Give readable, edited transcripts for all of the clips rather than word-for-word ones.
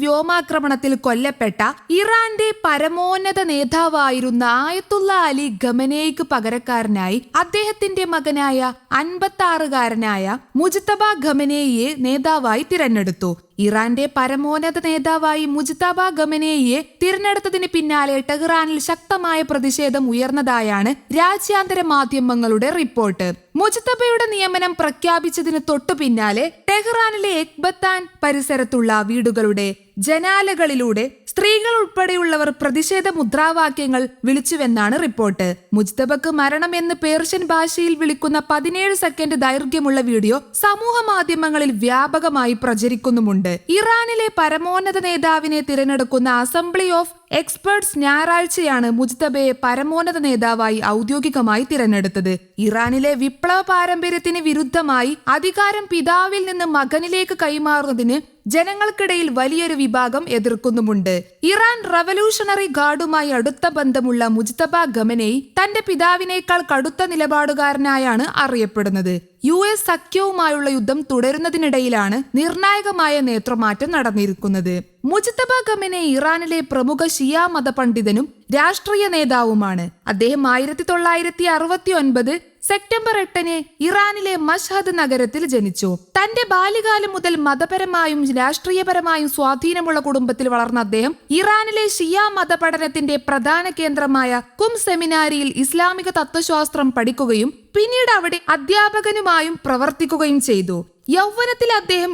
വ്യോമാക്രമണത്തിൽ കൊല്ലപ്പെട്ട ഇറാന്റെ പരമോന്നത നേതാവായിരുന്ന ആയത്തുള്ള അലി ഖമനേയിക്ക് പകരക്കാരനായി അദ്ദേഹത്തിന്റെ മകനായ 56-കാരനായ മുജ്തബ ഖമനേയിയെ നേതാവായി തിരഞ്ഞെടുത്തു. ഇറാന്റെ പരമോന്നത നേതാവായി മുജ്തബ ഖമനേയിയെ തിരഞ്ഞെടുത്തതിന് പിന്നാലെ ടെഹ്റാനിൽ ശക്തമായ പ്രതിഷേധം ഉയർന്നതായാണ് രാജ്യാന്തര മാധ്യമങ്ങളുടെ റിപ്പോർട്ട്. മുജ്തബയുടെ നിയമനം പ്രഖ്യാപിച്ചതിന് തൊട്ടു പിന്നാലെ ടെഹ്റാനിലെ എക്ബത്താൻ പരിസരത്തുള്ള വീടുകളുടെ ജനാലകളിലൂടെ സ്ത്രീകൾ ഉൾപ്പെടെയുള്ളവർ പ്രതിഷേധ മുദ്രാവാക്യങ്ങൾ വിളിച്ചുവെന്നാണ് റിപ്പോർട്ട്. മുജ്തബക്ക് മരണം എന്ന് പേർഷ്യൻ ഭാഷയിൽ വിളിക്കുന്ന 17 സെക്കൻഡ് ദൈർഘ്യമുള്ള വീഡിയോ സമൂഹ മാധ്യമങ്ങളിൽ വ്യാപകമായി പ്രചരിക്കുന്നുമുണ്ട്. ഇറാനിലെ പരമോന്നത നേതാവിനെ തിരഞ്ഞെടുക്കുന്ന അസംബ്ലി ഓഫ് എക്സ്പേർട്സ് ഞായറാഴ്ചയാണ് മുജ്തബയെ പരമോന്നത നേതാവായി ഔദ്യോഗികമായി തിരഞ്ഞെടുത്തത്. ഇറാനിലെ വിപ്ലവ പാരമ്പര്യത്തിന് വിരുദ്ധമായി അധികാരം പിതാവിൽ നിന്ന് മകനിലേക്ക് കൈമാറുന്നതിന് ജനങ്ങൾക്കിടയിൽ വലിയൊരു വിഭാഗം എതിർക്കുന്നുമുണ്ട്. ഇറാൻ റവല്യൂഷണറി ഗാർഡുമായി അടുത്ത ബന്ധമുള്ള മുജ്തബ ഖമനേയി തന്റെ പിതാവിനേക്കാൾ കടുത്ത നിലപാടുകാരനായാണ് അറിയപ്പെടുന്നത്. US സഖ്യവുമായുള്ള യുദ്ധം തുടരുന്നതിനിടയിലാണ് നിർണായകമായ നേതൃമാറ്റം നടന്നിരിക്കുന്നത്. മുജ്തബ ഖമനേയി ഇറാനിലെ പ്രമുഖ ഷിയ മത പണ്ഡിതനും രാഷ്ട്രീയ നേതാവുമാണ്. അദ്ദേഹം 1969 സെപ്റ്റംബർ 8 ഇറാനിലെ മഷ്ഹദ് നഗരത്തിൽ ജനിച്ചു. തന്റെ ബാല്യകാലം മുതൽ മതപരമായും രാഷ്ട്രീയപരമായും സ്വാധീനമുള്ള കുടുംബത്തിൽ വളർന്ന അദ്ദേഹം ഇറാനിലെ ഷിയ മതപഠനത്തിന്റെ പ്രധാന കേന്ദ്രമായ കും സെമിനാരിയിൽ ഇസ്ലാമിക തത്വശാസ്ത്രം പഠിക്കുകയും പിന്നീട് അവിടെ അധ്യാപകനുമായും പ്രവർത്തിക്കുകയും ചെയ്തു. യൗവനത്തിൽ അദ്ദേഹം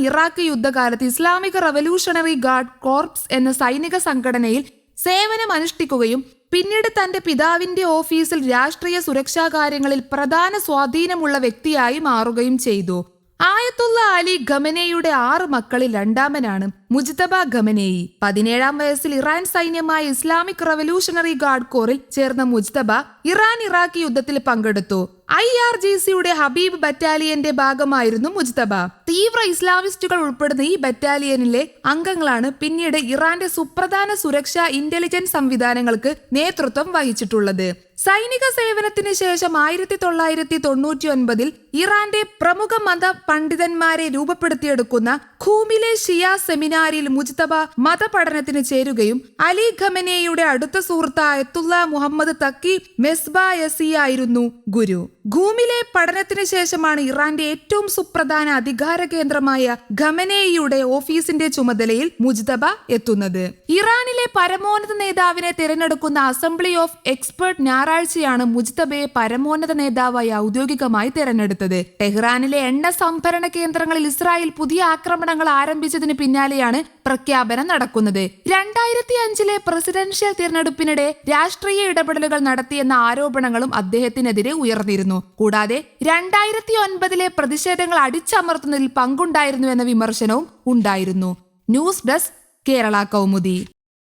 ഇറാഖ് യുദ്ധകാലത്ത് ഇസ്ലാമിക റവല്യൂഷണറി ഗാർഡ് കോർപ്സ് എന്ന സൈനിക സംഘടനയിൽ സേവനമനുഷ്ഠിക്കുകയും പിന്നീട് തന്റെ പിതാവിന്റെ ഓഫീസിൽ രാഷ്ട്രീയ സുരക്ഷാ കാര്യങ്ങളിൽ പ്രധാന സ്വാധീനമുള്ള വ്യക്തിയായി മാറുകയും ചെയ്തു. ആയത്തുള്ള അലി ഖമനേയിയുടെ 6 മക്കളിൽ രണ്ടാമനാണ് മുജ്തബ ഖമനേയി. 17-ാം വയസ്സിൽ ഇറാൻ സൈന്യമായ ഇസ്ലാമിക് റവല്യൂഷണറി ഗാർഡ് കോറിൽ ചേർന്ന മുജ്തബ ഇറാഖ് യുദ്ധത്തിൽ പങ്കെടുത്തു. IRGCയുടെ ഹബീബ് ബറ്റാലിയന്റെ ഭാഗമായിരുന്നു മുജ്തബ. തീവ്ര ഇസ്ലാമിസ്റ്റുകൾ ഉൾപ്പെടുന്ന ഈ ബറ്റാലിയനിലെ അംഗങ്ങളാണ് പിന്നീട് ഇറാന്റെ സുപ്രധാന സുരക്ഷാ ഇന്റലിജൻസ് സംവിധാനങ്ങൾക്ക് നേതൃത്വം വഹിച്ചിട്ടുള്ളത്. സൈനിക സേവനത്തിന് ശേഷം 1999 ഇറാന്റെ പ്രമുഖ മത പണ്ഡിതന്മാരെ രൂപപ്പെടുത്തിയെടുക്കുന്ന ഖൂമിലെ ഷിയ സെമിനാരിയിൽ മുജ്തബ മതപഠനത്തിന് ചേരുകയും അലി ഖമനേയിയുടെ അടുത്ത സുഹൃത്ത് അയത്തുള്ള മുഹമ്മദ് തക്കി മെസ്ബായസി ആയിരുന്നു ഗുരു. ഖൂമിലെ പഠനത്തിന് ശേഷമാണ് ഇറാന്റെ ഏറ്റവും സുപ്രധാന അധികാര കേന്ദ്രമായ ഖമനേയിയുടെ ഓഫീസിന്റെ ചുമതലയിൽ മുജ്തബ എത്തുന്നത്. ഇറാനിലെ പരമോന്നത നേതാവിനെ തിരഞ്ഞെടുക്കുന്ന അസംബ്ലി ഓഫ് എക്സ്പേർട്ട് ഞായറാഴ്ചയാണ് മുജ്തബയെ പരമോന്നത നേതാവായി ഔദ്യോഗികമായി തിരഞ്ഞെടുത്തത്. ടെഹ്റാനിലെ എണ്ണ സംഭരണ കേന്ദ്രങ്ങളിൽ ഇസ്രായേൽ പുതിയ ആക്രമണങ്ങൾ ആരംഭിച്ചതിന് പിന്നാലെയാണ് പ്രഖ്യാപനം നടക്കുന്നത്. 2005 പ്രസിഡൻഷ്യൽ തിരഞ്ഞെടുപ്പിനിടെ രാഷ്ട്രീയ ഇടപെടലുകൾ നടത്തിയെന്ന ആരോപണങ്ങളും അദ്ദേഹത്തിനെതിരെ ഉയർന്നിരുന്നു. കൂടാതെ 2009 പ്രതിഷേധങ്ങൾ അടിച്ചമർത്തുന്നതിൽ പങ്കുണ്ടായിരുന്നു എന്ന വിമർശനവും ഉണ്ടായിരുന്നു. News desk Kerala Kaumudi.